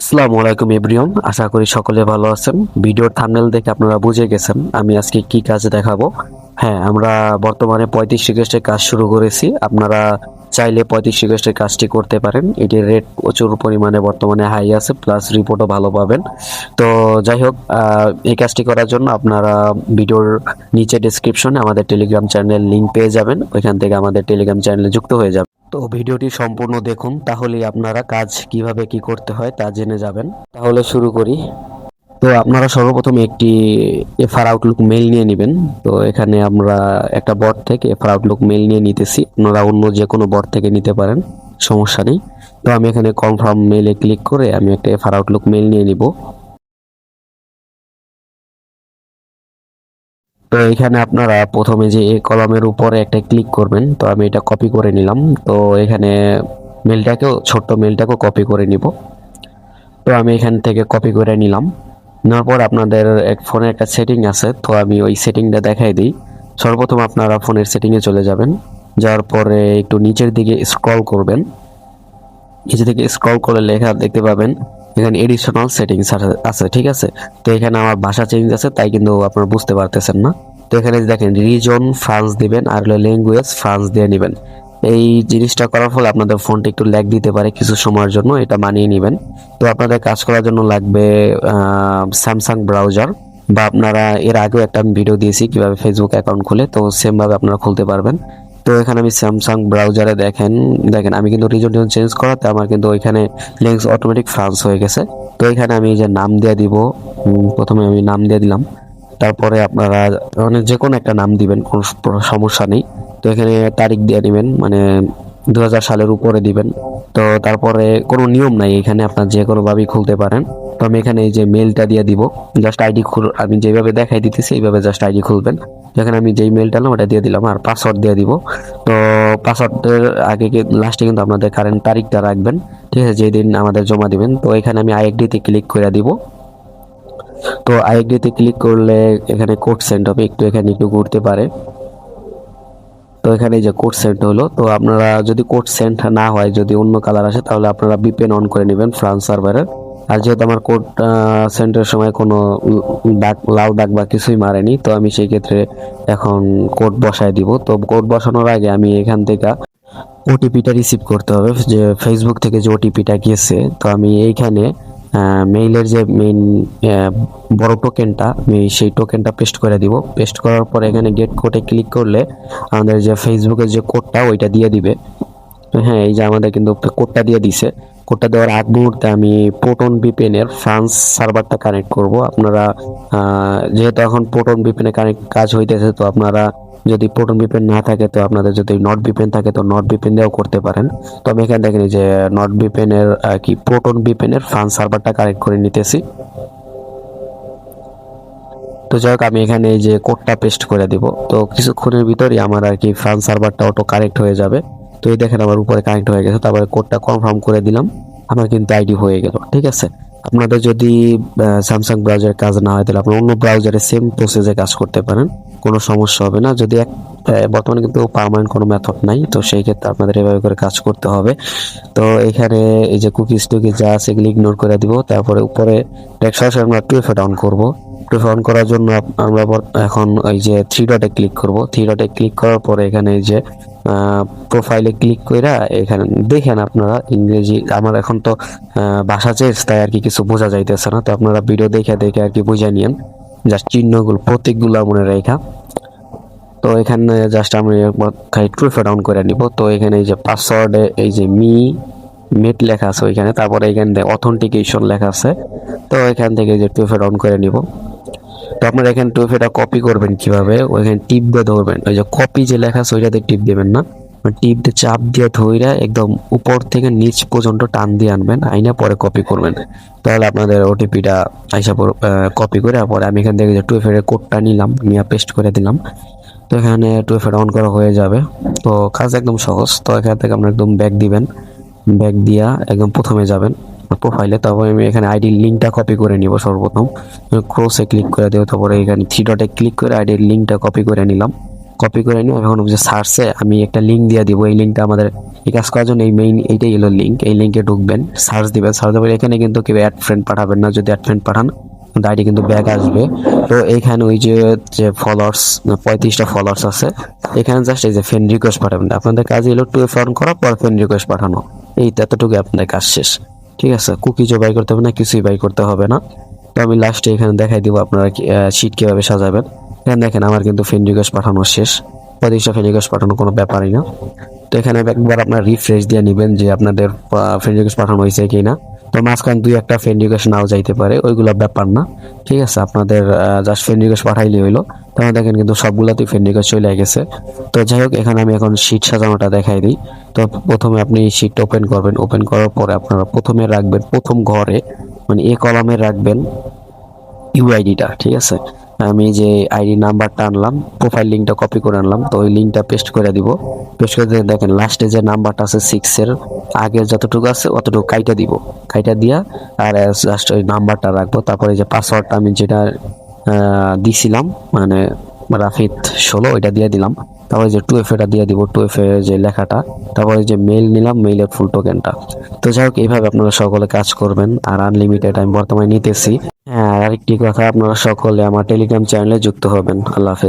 আসসালামু আলাইকুম এভরিওয়ান, আশা করি সকলে ভালো আছেন। ভিডিওর থাম্বনেল দেখে আপনারা বুঝে গেছেন আমি আজকে কি কাজ দেখাবো। হ্যাঁ, আমরা বর্তমানে 35 রিকোয়েস্টের কাজ শুরু করেছি। আপনারা চাইলে 35 রিকোয়েস্টের কাজটি করতে পারেন। এটির রেট প্রচুর পরিমাণে বর্তমানে হাই আছে, প্লাস রিপোর্টও ভালো পাবেন। তো যাই হোক, এই কাজটি করার জন্য আপনারা ভিডিওর নিচে ডেসক্রিপশনে আমাদের টেলিগ্রাম চ্যানেলের লিঙ্ক পেয়ে যাবেন। ওইখান থেকে আমাদের টেলিগ্রাম চ্যানেলে যুক্ত হয়ে যাবেন। তো ভিডিওটি সম্পূর্ণ দেখুন, তাহলেই আপনারা কাজ কিভাবে কি করতে হয় তা জেনে যাবেন। তাহলে শুরু করি। তো আপনারা সর্বপ্রথম একটি এফআর আউটলুক মেইল নিয়ে নেবেন। তো এখানে আমরা একটা বট থেকে এফআর আউটলুক মেইল নিয়ে নিতেছি। আপনারা অন্য যে কোনো বট থেকে নিতে পারেন, সমস্যা নেই। তো আমি এখানে কনফার্ম মেইলে ক্লিক করে আমি একটা এফআর আউটলুক মেইল নিয়ে নিব। তো এখানে আপনারা প্রথমে যে এই কলামের উপরে একটা ক্লিক করবেন। তো আমি এটা কপি করে নিলাম। তো এখানে ছোট্ট মেলটাকেও কপি করে নিব। তো আমি এখান থেকে কপি করে নিলাম। নেওয়ার পর আপনাদের ফোনে একটা সেটিং আছে, তো আমি ওই সেটিংটা দেখাই দিই। সর্বপ্রথম আপনারা ফোনের সেটিংয়ে চলে যাবেন। যাওয়ার পরে একটু নিচের দিকে স্ক্রল করবেন। নিচে থেকে স্ক্রল করে লেখা দেখতে পাবেন এখানে এডিশনাল সেটিংস আছে, ঠিক আছে। তো এখানে আমার ভাষা চেঞ্জ আছে, তাই কিন্তু আপনারা বুঝতে পারতেছেন না। তো এখানে দেখেন রিজন ফ্রান্স দিবেন আর ল্যাঙ্গুয়েজ ফ্রান্স দিয়ে নেবেন। এই জিনিসটা করার ফলে আপনাদের ফোনটা একটু ল্যাগ দিতে পারে কিছু সময়ের জন্য, এটা মানিয়ে নেবেন। তো আপনাদের কাজ করার জন্য লাগবে স্যামসাং ব্রাউজার, বা আপনারা এর আগেও একটা ভিডিও দিয়েছি কিভাবে ফেসবুক অ্যাকাউন্ট খুলে, তো সেম ভাবে আপনারা খুলতে পারবেন। তো এখানে আমি স্যামসাং ব্রাউজারে দেখেন দেখেন আমি কিন্তু রিজন চেঞ্জ করাতে আমার কিন্তু ওইখানে লেন্স অটোমেটিক ফ্রান্স হয়ে গেছে। তো এখানে আমি যে নাম দিয়ে দিব, প্রথমে আমি নাম দিয়ে দিলাম। তারপরে আপনারা যে কোনো একটা নাম দিবেন, কোনো সমস্যা নেই। তো এখানে তারিখ দিয়ে দিবেন, মানে 2000 সালের উপরে দিবেন। তো তারপরে কোনো নিয়ম নাই, এখানে আপনার যে কোনো ভাবেই খুলতে পারেন। তো আমি এখানে এই যে মেলটা দিয়ে দিব। জাস্ট আইডি আমি যেভাবে দেখাই দিতেছি এইভাবে জাস্ট আইডি খুলবেন। এখানে আমি যেই মেলটা নাম ওটা দিয়ে দিলাম আর পাসওয়ার্ড দিয়ে দিব। তো পাসওয়ার্ডের আগে লাস্টে কিন্তু আপনাদের কারেন্ট তারিখটা রাখবেন, ঠিক আছে, যেদিন আমাদের জমা দিবেন। তো এখানে আমি আইএফডিতে ক্লিক করে দিব। তো আইএফডিতে ক্লিক করলে এখানে কোড সেন্ড হবে, এখানে একটু ঘুরতে পারে। তো এখানে যে কোড সেন্ড হলো। তো আপনারা যদি কোড সেন্ড না হয়, যদি অন্য কালার আসে, তাহলে আপনারা ভিপিএন অন করে নেবেন ফ্রান্স সার্ভারের। আর যেহেতু আমার কোড সেন্ডের সময় কোনো লাল দাগ বা কিছুই মারেনি, তো আমি সেই ক্ষেত্রে এখন কোড বসায় দিব। তো কোড বসানোর আগে আমি এখান থেকে ওটিপিটা রিসিভ করতে হবে, যে ফেসবুক থেকে যে ওটিপিটা গিয়েছে। তো আমি এইখানে মেইলের যে মেইন বড় টোকেনটা, আমি সেই টোকেনটা পেস্ট করে দিব। পেস্ট করার পর এখানে গেট কোডে ক্লিক করলে আমাদের যে ফেসবুকের যে কোডটা ওইটা দিয়ে দিবে। তো হ্যাঁ, এই যে আমাদের কিন্তু কোডটা দিয়ে দিছে। কোডটা দেওয়ার আগ মুহূর্তে আমি প্রোটন ভিপিএন এর ফ্রান্স সার্ভারটা কানেক্ট করব। আপনারা যেহেতু এখন প্রোটন ভিপিএন এ কাজ হইতেছে, তো আপনারা যদি প্রোটন ভিপিএন না থাকে, তো আপনাদের যদি নট ভিপিএন থাকে, তো নট ভিপিএন দিয়েও করতে পারেন। তো আমি এখানে দেখেন যে নট ভিপিএন এর প্রোটন ভিপিএন এর ফ্রান্স সার্ভারটা কানেক্ট করে নিতেছি। তো যাই হোক, আমি এখানে এই যে কোডটা পেস্ট করে দিব। তো কিছুক্ষণের ভিতরেই আমার ফ্রান্স সার্ভারটা অটো কানেক্ট হয়ে যাবে। তো এই দেখেন আমার উপরে কানেক্ট হয়ে গেছে। তারপরে কোডটা কনফার্ম করে দিলাম, আমার কিন্তু আইডি হয়ে গেল, ঠিক আছে। আপনাদের যদি স্যামসাং ব্রাউজারে কাজ না হয়, তাহলে আপনি অন্য ব্রাউজারে সেম প্রসেসে কাজ করতে পারেন, কোনো সমস্যা হবে না। যদি বর্তমানে কিন্তু পার্মানেন্ট কোনো মেথড নাই, তো সেই ক্ষেত্রে আপনাদের এভাবে করে কাজ করতে হবে। তো এখানে এই যে কুকিজ টুকিজ যা আছে এগুলো ইগনোর করে দিব। তারপরে উপরে সরাসরি আমরা টুয়েফে ডাউন করবো। টুয়েফে অন করার জন্য আমরা এখন ওই যে থ্রি ডটে ক্লিক করব। থ্রি ডটে ক্লিক করার পরে এখানে এই যে প্রোফাইলে ক্লিক কইরা এখানে দেখেন আপনারা ইংরেজি, আমার এখন তো ভাষা চেঞ্জ, তাই আর কি কিছু বোঝা যাইতেছে না। তো আপনারা ভিডিও দেখে দেখে আর কি বুঝে নিয়েন, জাস্ট চিহ্নগুলো প্রতীকগুলো মনে রেখা। তো এখানে জাস্ট আমি খালি ট্রুফে ডাউন করে নিব। তো এখানে এই যে পাসওয়ার্ডে এই যে মেট লেখা আছে ওইখানে, তারপরে এখানে অথেন্টিকেশন লেখা আছে। তো এখান থেকে যে টুফে ডাউন করে নিব। তো আপনারা এখানে টুফেটা কপি করবেন কিভাবে, ওইখানে টিপ দিয়ে ধরবেন, ওই যে কপি যে লেখা আছে ওইটাতে টিপ দেবেন না, টিপ দিয়ে চাপ দিয়ে ধইরা একদম উপর থেকে নিচ পর্যন্ত টান দিয়ে আনবেন, আইনা পরে কপি করবেন। তাহলে আপনাদের ওটিপিটা আইসা কপি করে পরে আমি এখান থেকে যে টুফের কোডটা নিলাম, নিয়ে পেস্ট করে দিলাম। তো এখানে টুয়েফে ডাউন করা হয়ে যাবে। তো কাজ একদম সহজ। তো এখান থেকে আপনারা একদম ব্যাক দিবেন, ব্যাক দিয়া একদম প্রথমে যাবেন প্রোফাইলে। তারপরে আমি এখানে আইডির লিঙ্কটা কপি করে নিব। সর্বপ্রথম ক্রসে ক্লিক করে দেবো, তারপরে এখানে থ্রি ডটে ক্লিক করে আইডির লিঙ্কটা কপি করে নিলাম। কপি করে নিয়ে এখন যে সার্চে আমি একটা লিঙ্ক দিয়ে দিব। এই লিঙ্কটা আমাদের এই কাজ করার জন্য এই মেইন এইটাই হলো লিঙ্ক। এই লিঙ্কে ঢুকবেন, সার্চ দিবেন, সার্চ দেবেন। এখানে কিন্তু কেউ অ্যাড ফ্রেন্ড পাঠাবেন না, যদি অ্যাড ফ্রেন্ড পাঠান আইডি কিন্তু ব্যাক আসবে। তো এইখানে ওই যে যে ফলোয়ার্স 35টা ফলোয়ার্স আছে, এখানে জাস্ট এই যে ফ্রেন্ড রিকোয়েস্ট পাঠাবেন। আপনাদের কাজ হলো 2FA অন করা, পর ফ্রেন্ড রিকোয়েস্ট পাঠানো। এই এতটুকু আপনাদের কাজ শেষ। ঠিক আছে, কুকিজও বাই করতে হবে না, কিছুই বাই করতে হবে না। তো আমি লাস্টে এখানে দেখাই দিব আপনারা শিট কিভাবে সাজাবেন। এখানে দেখেন আমার কিন্তু ফ্রেন্ড রিকোয়েস্ট পাঠানো শেষ। 35টা ফ্রেন্ড রিকোয়েস্ট পাঠানো কোনো ব্যাপারই না। তো এখানে একবার আপনার রিফ্রেশ দিয়ে নেবেন যে আপনাদের ফ্রেন্ড রিকোয়েস্ট পাঠানো হয়েছে কিনা। তো মাঝখানে 2-1টা ফ্রেন্ড রিকোয়েস্ট নাও যাইতে পারে, ওইগুলো ব্যাপার না। ঠিক আছে, আপনাদের জাস্ট ফ্রেন্ড রিকোয়েস্ট পাঠাইলে হইলো। তখন দেখেন কিন্তু সবগুলাতেই ফ্রেন্ড রিকোয়েস্ট চলে গেছে। তো যাই হোক, এখানে আমি এখন শিট সাজানোটা দেখাই দিই। তো প্রথমে আপনি শিট ওপেন করবেন, ওপেন করার পরে আপনারা প্রথমে রাখবেন প্রথম ঘরে, মানে এ কলামে রাখবেন ইউআইডিটা। ঠিক আছে, আমি যে আইডি নাম্বারটা আনলাম, প্রোফাইল লিঙ্কটা কপি করে আনলাম, তো ওই লিঙ্কটা পেস্ট করে দিব। পেস্ট করে দিয়ে দেখেন লাস্টে যে নাম্বারটা আছে 6 এর আগের যতটুকু আছে অতটুকু কাইটা দিব। কাইটা দিয়া আর জাস্ট ওই নাম্বারটা রাখবো। তারপরে যে পাসওয়ার্ডটা আমি যেটা দিছিলাম, মানে রাফিদ 16, ওইটা দিয়ে দিলাম। তারপরে যে 2FA টা দিয়ে দিব, 2FA যে লেখাটা। তারপরে যে মেইল নিলাম, মেইলের ফুল টোকেনটা। তো যাই হোক, এইভাবে আপনারা সকলে কাজ করবেন। আর আনলিমিটেড আমি বর্তমানে নিতেছি। হ্যাঁ, আর আরেকটি কথা, আপনারা সকলে আমার টেলিগ্রাম চ্যানেলে যুক্ত হবেন। আল্লাহ হাফেজ।